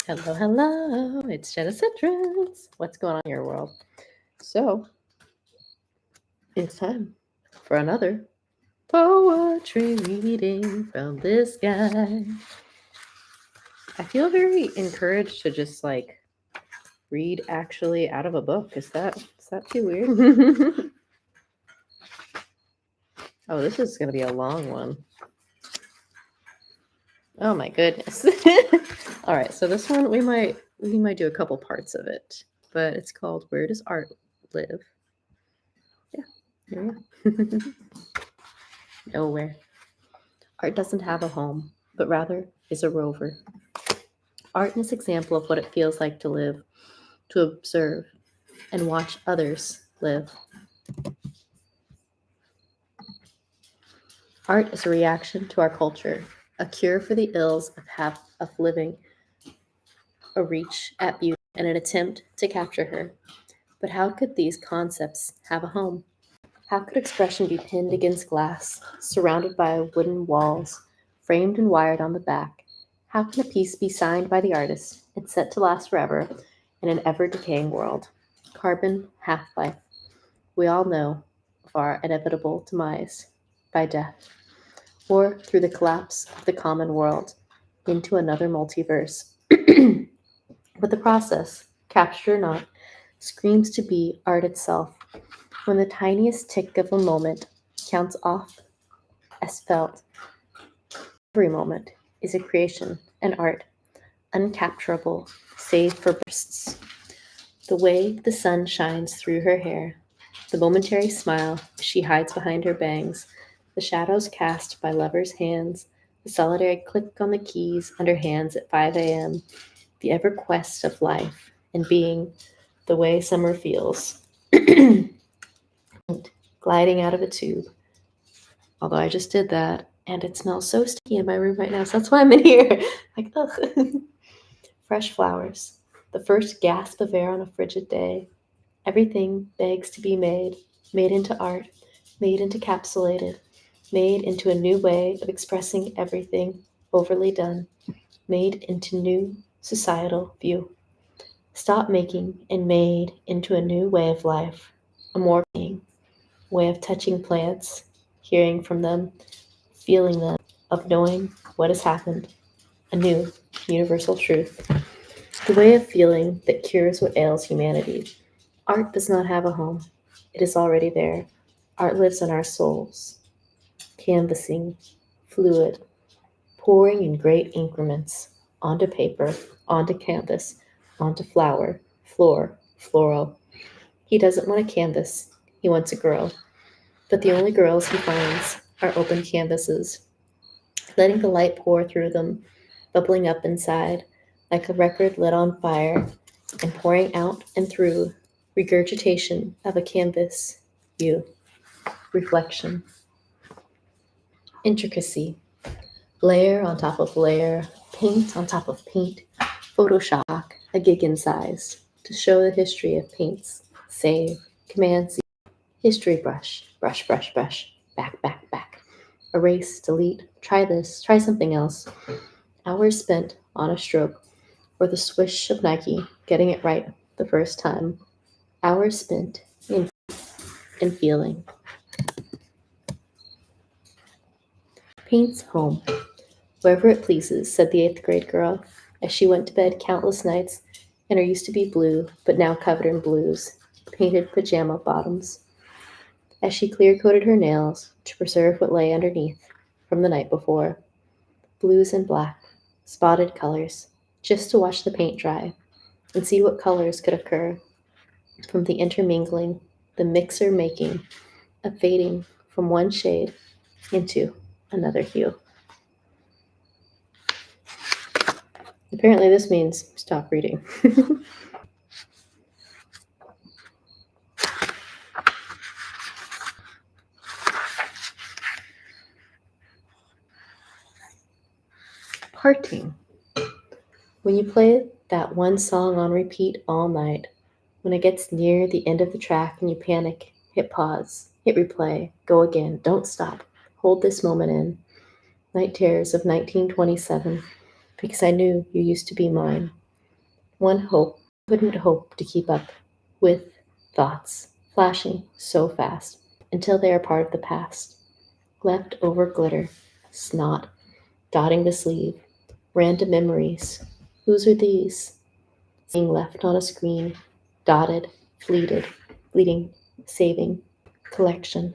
Hello, hello. It's Jenna Citrus. What's going on in your world? So, it's time for another poetry reading from this guy. I feel very encouraged to just read actually out of a book. Is that too weird? Oh, this is going to be a long one. Oh my goodness. All right, so this one we might do a couple parts of it, but it's called Where Does Art Live? Yeah, here we go. Nowhere. Art doesn't have a home, but rather is a rover. Art is an example of what it feels like to live, to observe, and watch others live. Art is a reaction to our culture, a cure for the ills of living, a reach at beauty, and an attempt to capture her. But how could these concepts have a home? How could expression be pinned against glass, surrounded by wooden walls, framed and wired on the back? How can a piece be signed by the artist and set to last forever in an ever decaying world? Carbon half life. We all know of our inevitable demise by death, or through the collapse of the common world into another multiverse. But the process, captured or not, screams to be art itself. When the tiniest tick of a moment counts off as felt, every moment is a creation, an art, uncapturable, save for bursts. The way the sun shines through her hair, the momentary smile she hides behind her bangs, the shadows cast by lovers' hands, the solitary click on the keys under hands at 5 a.m., the ever quest of life and being the way summer feels, gliding out of a tube. Although I just did that, and it smells so sticky in my room right now, so that's why I'm in here. Ugh. Fresh flowers, the first gasp of air on a frigid day. Everything begs to be made into art, made into capsulated, made into a new way of expressing everything overly done, made into new societal view. Stop making and made into a new way of life, a more being way of touching plants, hearing from them, feeling them, of knowing what has happened, a new universal truth, the way of feeling that cures what ails humanity. Art does not have a home. It is already there. Art lives in our souls, canvassing, fluid, pouring in great increments, onto paper, onto canvas, onto flower, floor, floral. He doesn't want a canvas. He wants a girl. But the only girls he finds are open canvases, letting the light pour through them, bubbling up inside, like a record lit on fire, and pouring out and through, regurgitation of a canvas, you, reflection, intricacy, layer on top of layer, paint on top of paint, Photoshop, a gig in size, to show the history of paints, save, command C, history brush, brush, brush, brush, back, back, back, erase, delete, try this, try something else, hours spent on a stroke, or the swish of Nike getting it right the first time, hours spent in feeling. Paints home, wherever it pleases, said the eighth grade girl, as she went to bed countless nights in her used to be blue, but now covered in blues, painted pajama bottoms, as she clear coated her nails to preserve what lay underneath from the night before. Blues and black, spotted colors, just to watch the paint dry and see what colors could occur from the intermingling, the mixer making, of fading from one shade into another hue. Apparently, this means stop reading. Parting. When you play that one song on repeat all night, when it gets near the end of the track and you panic, hit pause, hit replay, go again, don't stop, hold this moment in. Night terrors of 1927, because I knew you used to be mine. One hope couldn't hope to keep up with thoughts flashing so fast until they are part of the past. Leftover glitter, snot, dotting the sleeve, random memories. Whose are these? Being left on a screen, dotted, fleeting, saving, collection.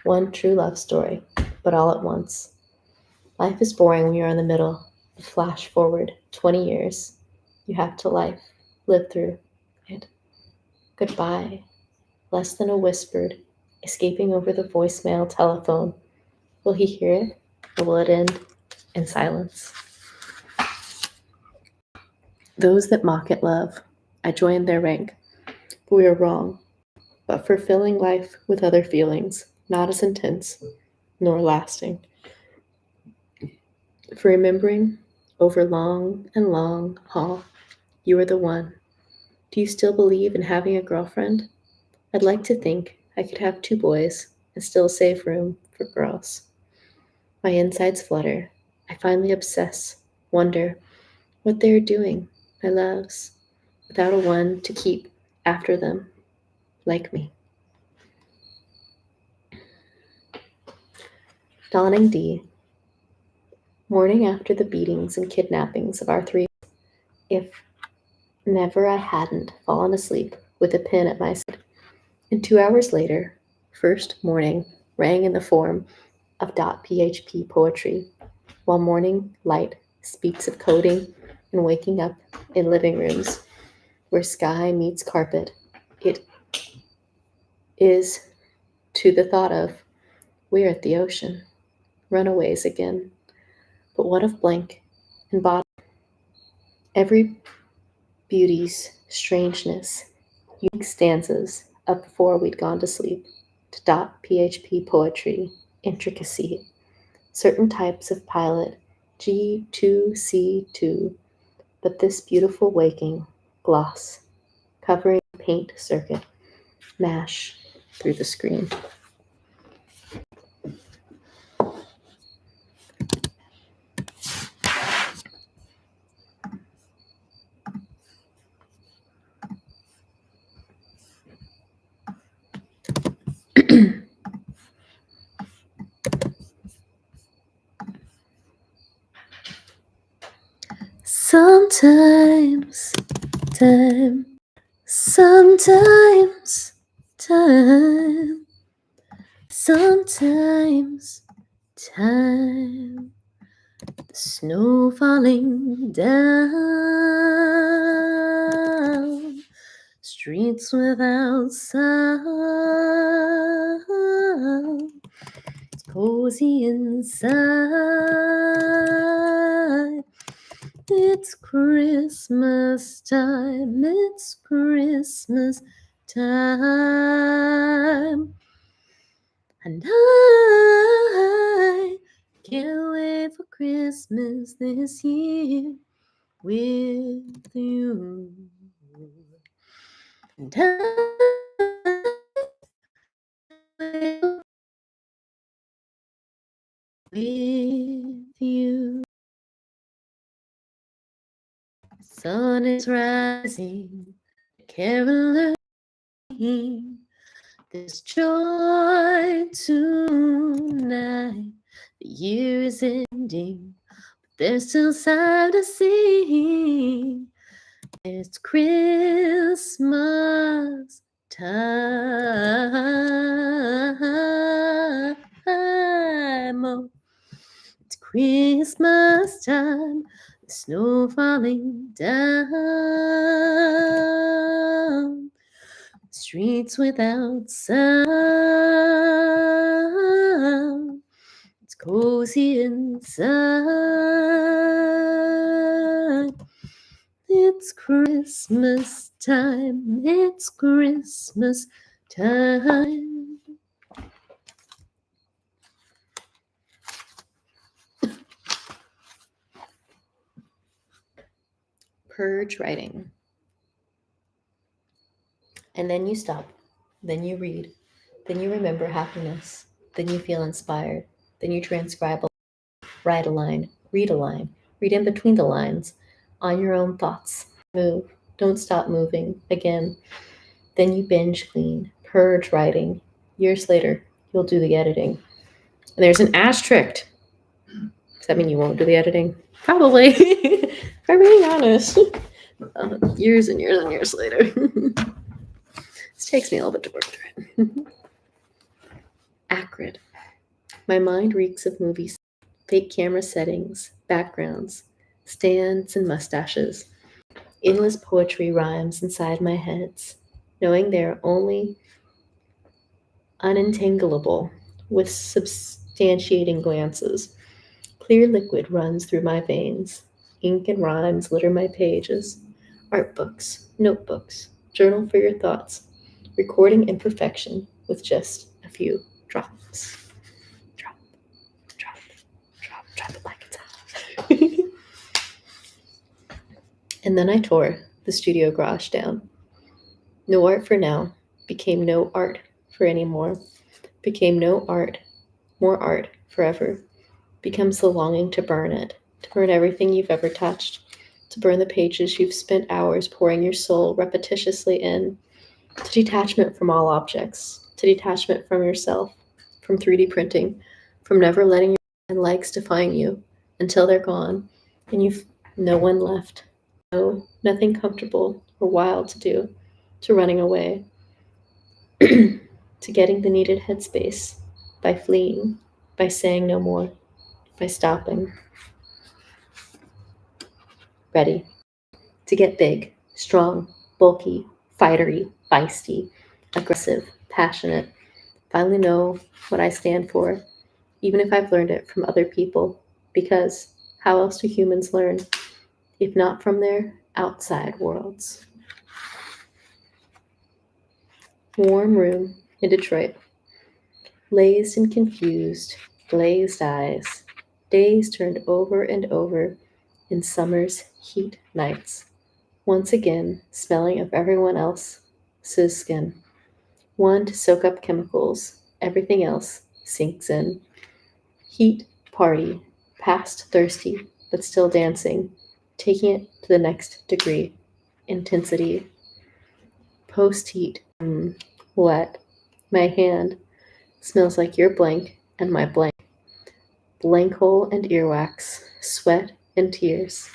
One true love story, but all at once. Life is boring when you're in the middle. Flash forward 20 years. You have to live through it. Goodbye. Less than a whispered, escaping over the voicemail telephone. Will he hear it? Or will it end in silence? Those that mock at love, I join their rank. But we are wrong. But for filling life with other feelings, not as intense, nor lasting. For remembering over long and long haul, you are the one. Do you still believe in having a girlfriend? I'd like to think I could have 2 boys and still save room for girls. My insides flutter. I finally obsess, wonder what they are doing, my loves, without a one to keep after them, like me. Dawning D. Morning after the beatings and kidnappings of our 3. If never I hadn't fallen asleep with a pen at my side. And 2 hours later, first morning rang in the form of .php poetry, while morning light speaks of coding and waking up in living rooms where sky meets carpet. It is to the thought of, we're at the ocean, runaways again. But what of blank and bottom? Every beauty's strangeness, unique stanzas up before we'd gone to sleep, to .php poetry, intricacy, certain types of pilot, G2C2, but this beautiful waking, gloss, covering paint circuit, mash through the screen. Sometimes time, the snow falling down, streets without sound, it's cozy inside. It's Christmas time, it's Christmas time. And I can't wait for Christmas this year with you. And I with you. Sun is rising, carolers singing. There's joy tonight. The year is ending, but there's still time to sing. It's Christmas time. Oh, it's Christmas time. The snow falling down. Streets without sound. It's cozy inside. It's Christmas time. It's Christmas time. Purge writing. And then you stop. Then you read. Then you remember happiness. Then you feel inspired. Then you transcribe, write a line, read in between the lines. on your own thoughts. Move. Don't stop moving. Again. Then you binge clean, purge writing. Years later, you'll do the editing. And there's an asterisk. Does that mean you won't do the editing? Probably. If I'm being honest. Years and years and years later. This takes me a little bit to work through it. Acrid. My mind reeks of movies, fake camera settings, backgrounds, stands, and mustaches. Endless poetry rhymes inside my heads, knowing they are only unentangleable with substantiating glances. Clear liquid runs through my veins. Ink and rhymes litter my pages. Art books, notebooks, journal for your thoughts. Recording imperfection with just a few drops. Drop, drop, drop it like it's hot. And then I tore the studio garage down. No art for now became no art for anymore. Became no art, more art forever. Becomes the longing to burn it, to burn everything you've ever touched, to burn the pages you've spent hours pouring your soul repetitiously in, to detachment from all objects, to detachment from yourself, from 3D printing, from never letting your legs define you until they're gone and you've no one left. No, nothing comfortable or wild to do, to running away, to getting the needed headspace by fleeing, by saying no more, by stopping. Ready to get big, strong, bulky, fightery, feisty, aggressive, passionate. Finally know what I stand for, even if I've learned it from other people, because how else do humans learn if not from their outside worlds? Warm room in Detroit. Lazed and confused, glazed eyes, days turned over and over in summer's heat nights. Once again, smelling of everyone else's skin. One to soak up chemicals, everything else sinks in. Heat, party, past thirsty, but still dancing, taking it to the next degree. Intensity. Post heat, wet. My hand smells like your blank and my blank. Blank hole and earwax, sweat and tears,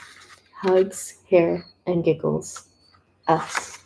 hugs, hair, and giggles. Us.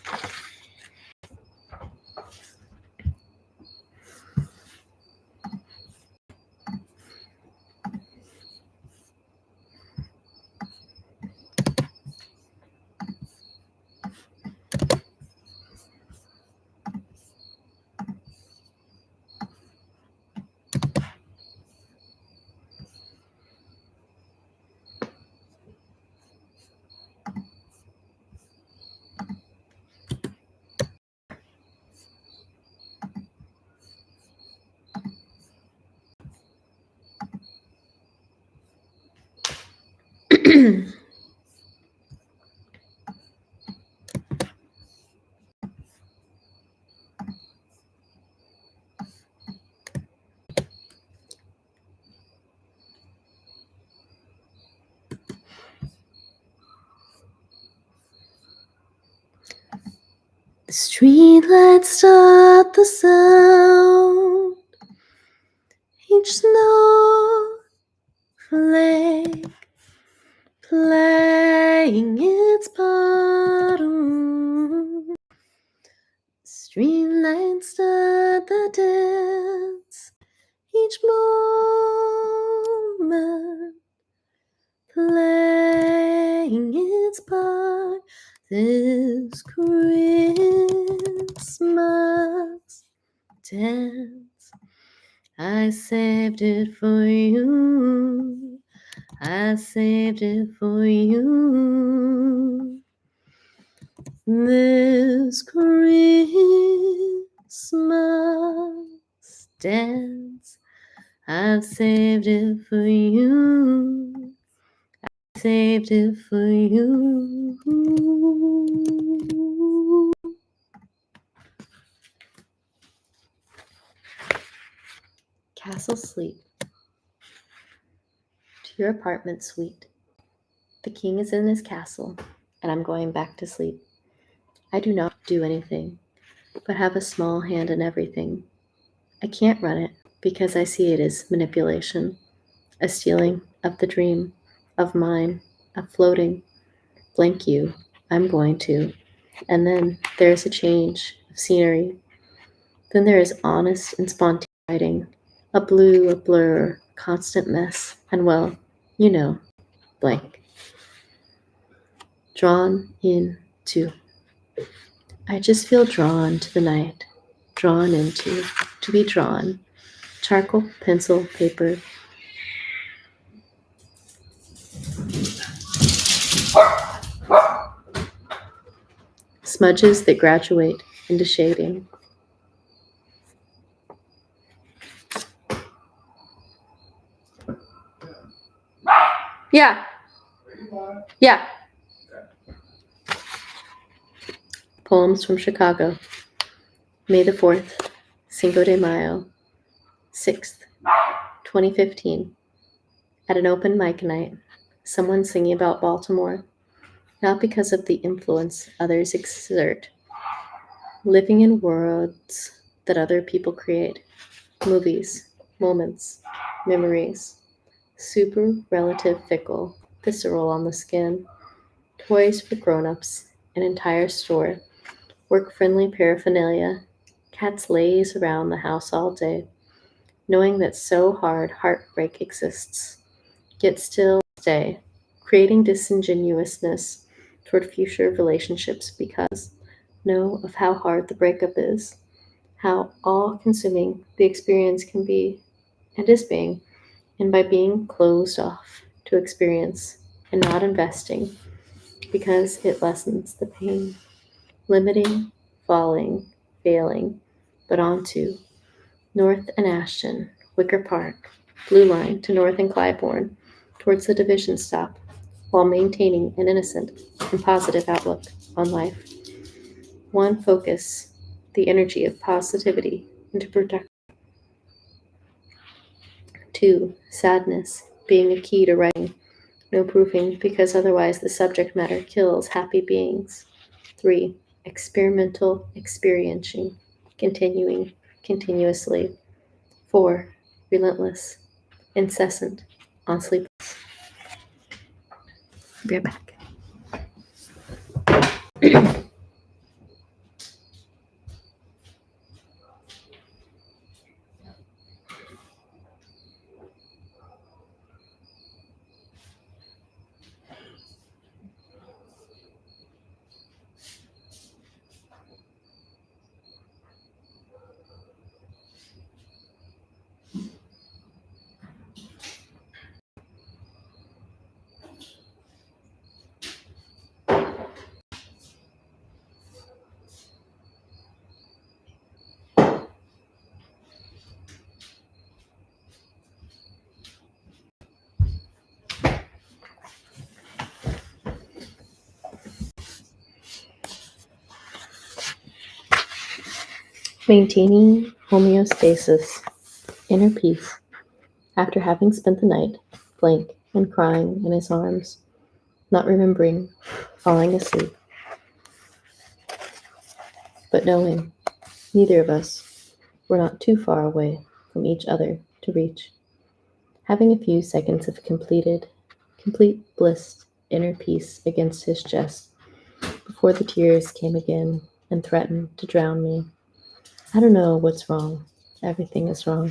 The streetlights start the sound. Each snowflake playing its part. Streetlights start the dance. Each moment playing its part. This Christmas dance, I saved it for you. I saved it for you. This Christmas dance, I've saved it for you. I saved it for you. Castle sleep. To your apartment suite. The king is in his castle, and I'm going back to sleep. I do not do anything, but have a small hand in everything. I can't run it because I see it as manipulation, a stealing of the dream, of mine, of floating. Blank you, I'm going to. And then there is a change of scenery. Then there is honest and spontaneous writing, a blue, a blur, constant mess, and well, you know, blank. Drawn in to. I just feel drawn to the night, drawn into, to be drawn. Charcoal, pencil, paper. Smudges that graduate into shading. Yeah. Yeah. Poems from Chicago. May the 4th, Cinco de Mayo, 6th, 2015. At an open mic night, someone singing about Baltimore, not because of the influence others exert, living in worlds that other people create, movies, moments, memories, super relative fickle, visceral on the skin, toys for grown-ups, an entire store, work-friendly paraphernalia, cats laze around the house all day, knowing that so hard heartbreak exists, yet still stay, creating disingenuousness toward future relationships because know of how hard the breakup is, how all-consuming the experience can be and is being, and by being closed off to experience and not investing because it lessens the pain, limiting, falling, failing, but onto North and Ashton, Wicker Park, Blue Line to North and Clybourne, towards the division stop, while maintaining an innocent and positive outlook on life. One focus, the energy of positivity into production. 2. Sadness, being a key to writing, no proofing because otherwise the subject matter kills happy beings. 3. Experimental experiencing, continuing, continuously. 4. Relentless, incessant, on sleepless. Be right back. Maintaining homeostasis, inner peace, after having spent the night, blank and crying in his arms, not remembering, falling asleep, but knowing neither of us were not too far away from each other to reach. Having a few seconds of complete bliss, inner peace against his chest, before the tears came again and threatened to drown me. I don't know what's wrong. Everything is wrong.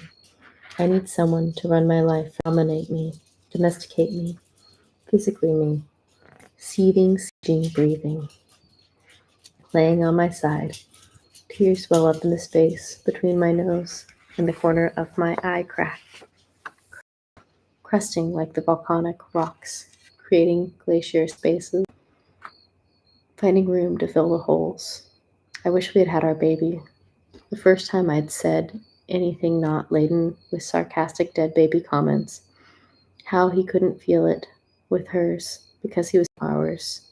I need someone to run my life, dominate me, domesticate me, physically me, seething, sieging, breathing, laying on my side. Tears well up in the space between my nose and the corner of my eye crack, crusting like the volcanic rocks, creating glacier spaces, finding room to fill the holes. I wish we had had our baby. The first time I'd said anything not laden with sarcastic dead baby comments. How he couldn't feel it with hers because he was ours.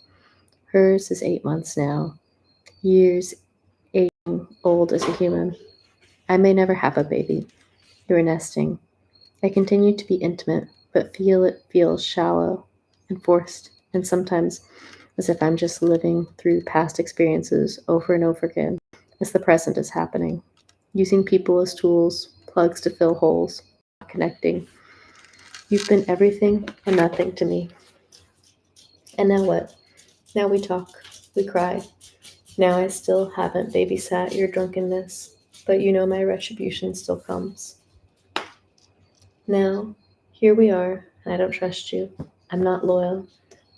Hers is 8 months now, years aging old as a human. I may never have a baby. You are nesting. I continue to be intimate, but feel it feels shallow and forced and sometimes as if I'm just living through past experiences over and over again as the present is happening, using people as tools, plugs to fill holes, connecting. You've been everything and nothing to me. And now what? Now we talk, we cry. Now I still haven't babysat your drunkenness, but you know my retribution still comes. Now, here we are, and I don't trust you. I'm not loyal,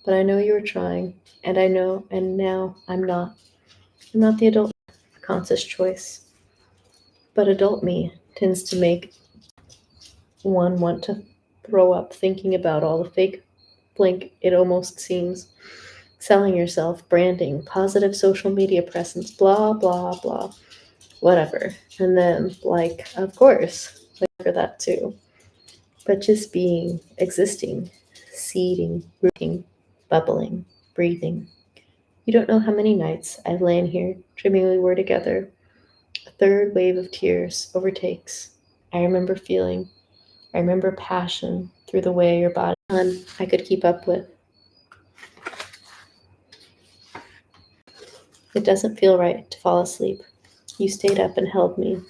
but I know you were trying, and I know, and now I'm not. I'm not the adult conscious choice, but adult me tends to make one want to throw up thinking about all the fake blink it almost seems. Selling yourself, branding, positive social media presence, blah, blah, blah, whatever. And then, like, of course, like for that too. But just being, existing, seeding, rooting, bubbling, breathing. You don't know how many nights I've lain here, dreaming we were together. A third wave of tears overtakes. I remember feeling, I remember passion through the way your body, none I could keep up with. It doesn't feel right to fall asleep. You stayed up and held me.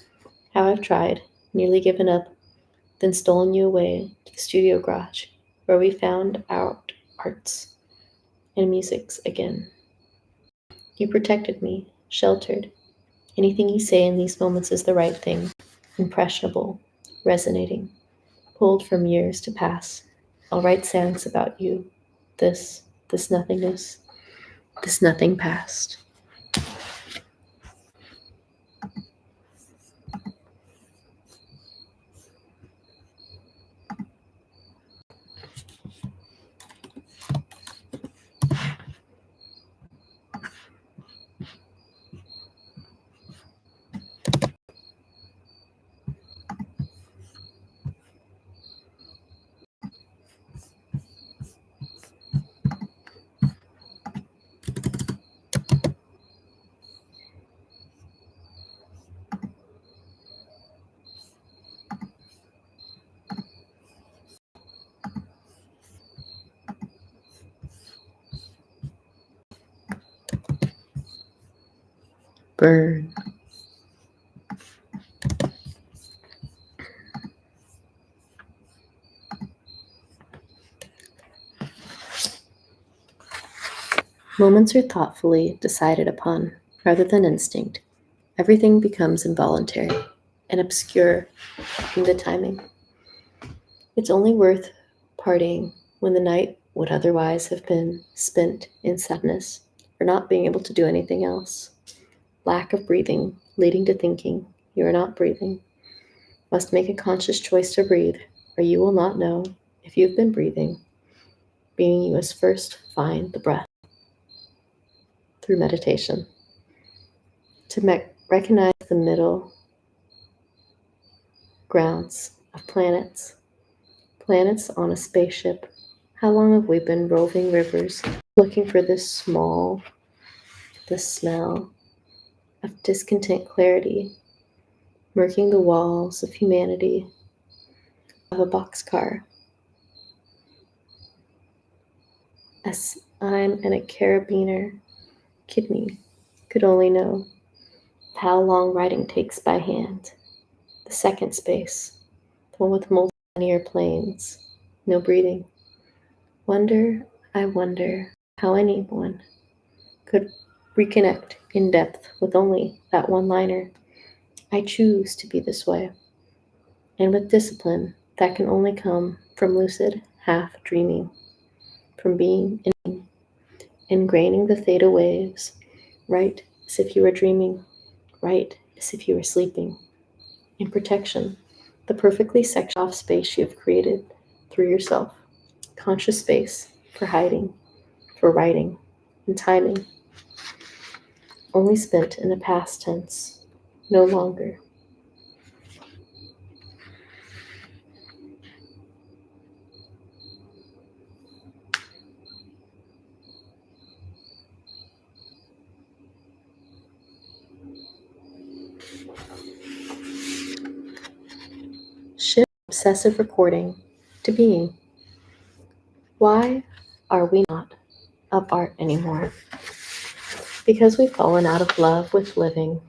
How I've tried, nearly given up, then stolen you away to the studio garage, where we found out arts and musics again. You protected me, sheltered. Anything you say in these moments is the right thing, impressionable, resonating, pulled from years to pass. I'll write songs about you, this nothingness, this nothing past. Burn. Moments are thoughtfully decided upon, rather than instinct. Everything becomes involuntary and obscure in the timing. It's only worth parting when the night would otherwise have been spent in sadness or not being able to do anything else. Lack of breathing, leading to thinking you are not breathing. Must make a conscious choice to breathe, or you will not know if you've been breathing, meaning you must first find the breath through meditation. To recognize the middle grounds of planets, planets on a spaceship. How long have we been roving rivers, looking for this smell of discontent clarity, murking the walls of humanity, of a boxcar? As I'm in a carabiner, kidney could only know how long writing takes by hand. The second space, the one with multi-linear planes, no breathing. I wonder how anyone could reconnect in depth with only that one liner. I choose to be this way, and with discipline that can only come from lucid half dreaming, from being ingraining the theta waves, right as if you were dreaming, right as if you were sleeping. In protection, the perfectly sectioned off space you have created through yourself, conscious space for hiding, for writing, and timing, only spent in the past tense, no longer. Shift obsessive recording to being. Why are we not of art anymore. Because we've fallen out of love with living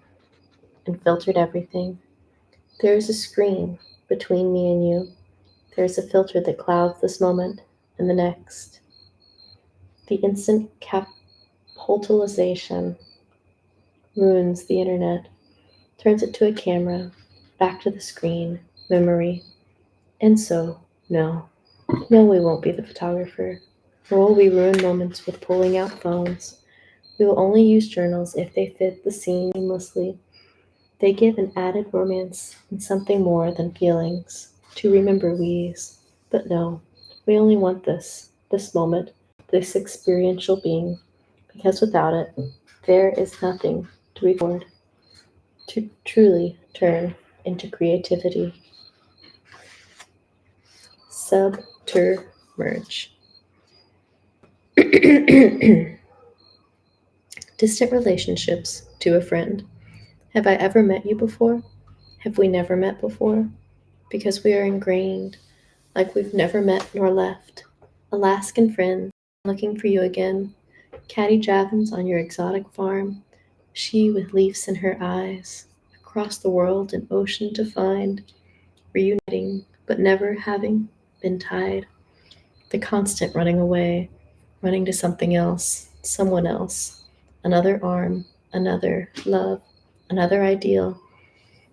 and filtered everything. There is a screen between me and you. There is a filter that clouds this moment and the next. The instant capitalization ruins the internet, turns it to a camera, back to the screen, memory. And so, no, we won't be the photographer. Nor will we ruin moments with pulling out phones. We will only use journals if they fit the scene seamlessly. They give an added romance and something more than feelings to remember we's. But no, we only want this moment, this experiential being, because without it, there is nothing to record, to truly turn into creativity. Subtermerge. Distant relationships to a friend. Have I ever met you before? Have we never met before? Because we are ingrained, like we've never met nor left. Alaskan friend, looking for you again. Caddy Javins on your exotic farm. She with leaves in her eyes. Across the world and ocean to find. Reuniting, but never having been tied. The constant running away, running to something else, someone else. Another arm, another love, another ideal.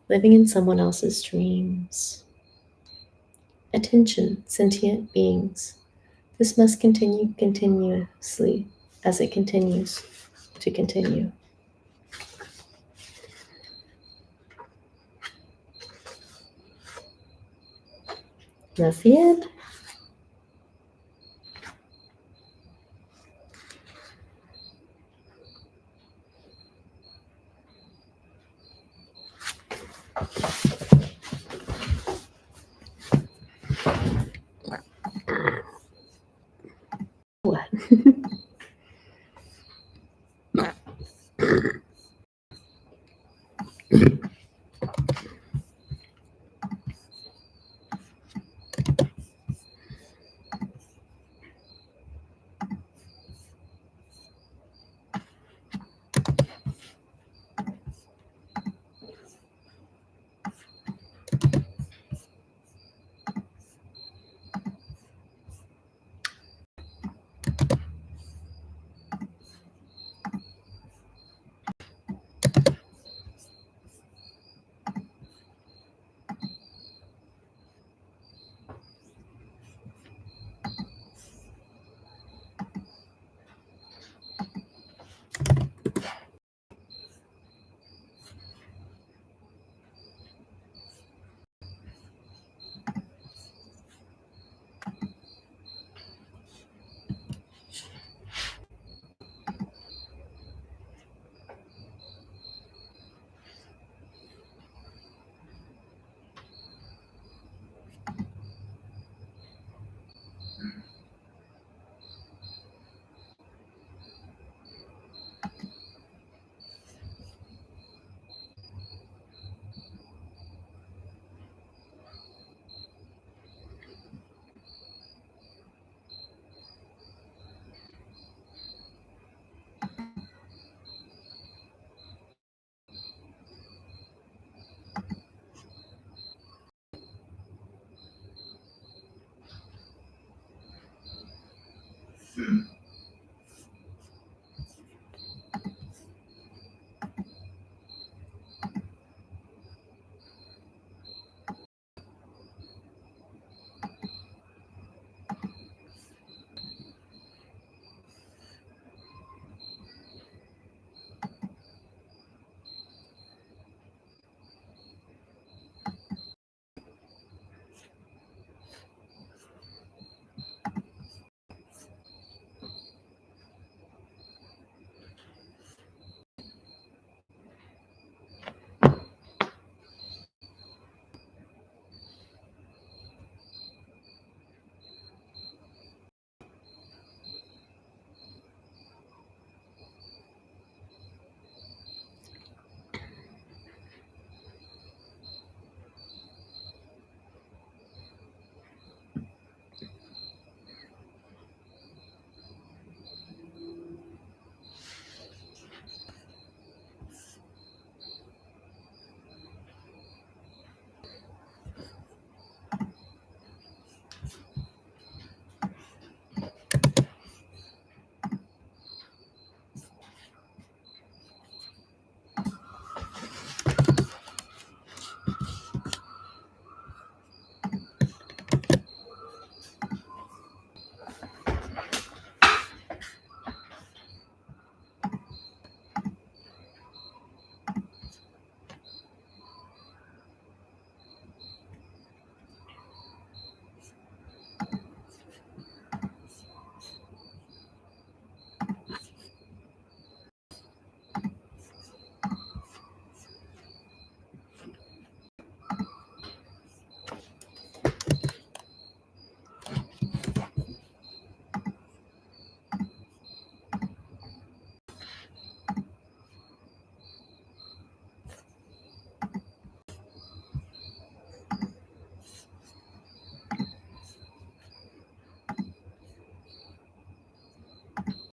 Living in someone else's dreams. Attention, sentient beings. This must continue continuously as it continues to continue. And that's the end. What?